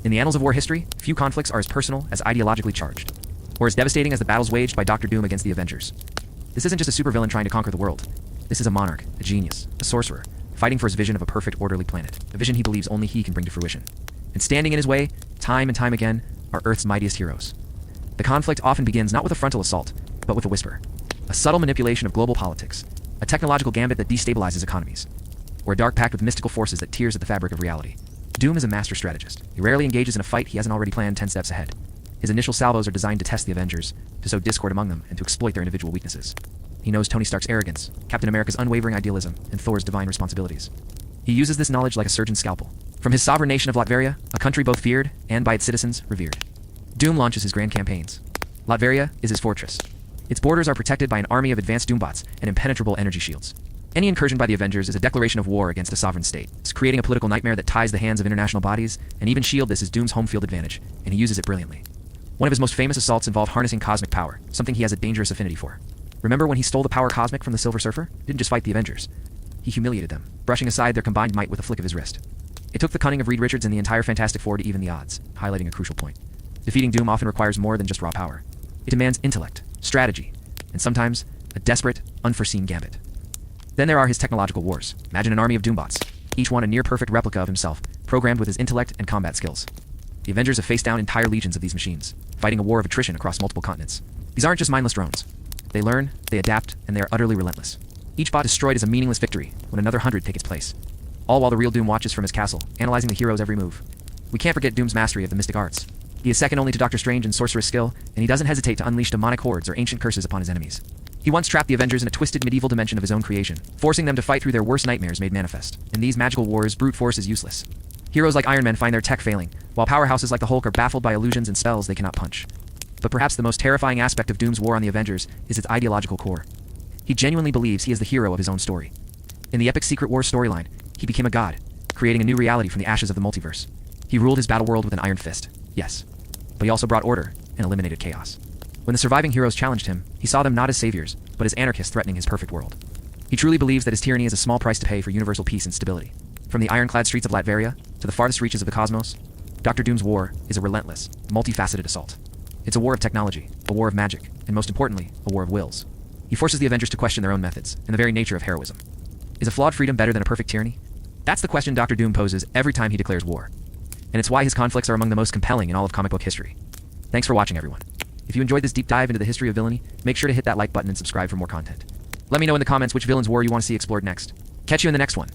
In the annals of war history, few conflicts are as personal as ideologically charged, or as devastating as the battles waged by Doctor Doom against the Avengers. This isn't just a supervillain trying to conquer the world. This is a monarch, a genius, a sorcerer, fighting for his vision of a perfect, orderly planet, a vision he believes only he can bring to fruition. And standing in his way, time and time again, are Earth's mightiest heroes. The conflict often begins not with a frontal assault, but with a whisper. A subtle manipulation of global politics, a technological gambit that destabilizes economies, or a dark pact with mystical forces that tears at the fabric of reality. Doom is a master strategist. He rarely engages in a fight he hasn't already planned 10 steps ahead. His initial salvos are designed to test the Avengers, to sow discord among them, and to exploit their individual weaknesses. He knows Tony Stark's arrogance, Captain America's unwavering idealism, and Thor's divine responsibilities. He uses this knowledge like a surgeon's scalpel. From his sovereign nation of Latveria, a country both feared and by its citizens revered, Doom launches his grand campaigns. Latveria is his fortress. Its borders are protected by an army of advanced Doombots and impenetrable energy shields. Any incursion by the Avengers is a declaration of war against a sovereign state. It's creating a political nightmare that ties the hands of international bodies, and even S.H.I.E.L.D. This is Doom's home field advantage, and he uses it brilliantly. One of his most famous assaults involved harnessing cosmic power, something he has a dangerous affinity for. Remember when he stole the power cosmic from the Silver Surfer? He didn't just fight the Avengers. He humiliated them, brushing aside their combined might with a flick of his wrist. It took the cunning of Reed Richards and the entire Fantastic Four to even the odds, highlighting a crucial point. Defeating Doom often requires more than just raw power. It demands intellect, strategy, and sometimes a desperate, unforeseen gambit. Then there are his technological wars. Imagine an army of Doombots, each one a near-perfect replica of himself, programmed with his intellect and combat skills. The Avengers have faced down entire legions of these machines, fighting a war of attrition across multiple continents. These aren't just mindless drones. They learn, they adapt, and they are utterly relentless. Each bot destroyed is a meaningless victory when another 100 take its place. All while the real Doom watches from his castle, analyzing the hero's every move. We can't forget Doom's mastery of the mystic arts. He is second only to Doctor Strange in sorcerer's skill, and he doesn't hesitate to unleash demonic hordes or ancient curses upon his enemies. He once trapped the Avengers in a twisted medieval dimension of his own creation, forcing them to fight through their worst nightmares made manifest. In these magical wars, brute force is useless. Heroes like Iron Man find their tech failing, while powerhouses like the Hulk are baffled by illusions and spells they cannot punch. But perhaps the most terrifying aspect of Doom's war on the Avengers is its ideological core. He genuinely believes he is the hero of his own story. In the epic Secret Wars storyline, he became a god, creating a new reality from the ashes of the multiverse. He ruled his battleworld with an iron fist, yes. But he also brought order and eliminated chaos. When the surviving heroes challenged him, he saw them not as saviors, but as anarchists threatening his perfect world. He truly believes that his tyranny is a small price to pay for universal peace and stability. From the ironclad streets of Latveria to the farthest reaches of the cosmos, Doctor Doom's war is a relentless, multifaceted assault. It's a war of technology, a war of magic, and most importantly, a war of wills. He forces the Avengers to question their own methods and the very nature of heroism. Is a flawed freedom better than a perfect tyranny? That's the question Doctor Doom poses every time he declares war. And it's why his conflicts are among the most compelling in all of comic book history. Thanks for watching, everyone. If you enjoyed this deep dive into the history of villainy, make sure to hit that like button and subscribe for more content. Let me know in the comments which villain's war you want to see explored next. Catch you in the next one.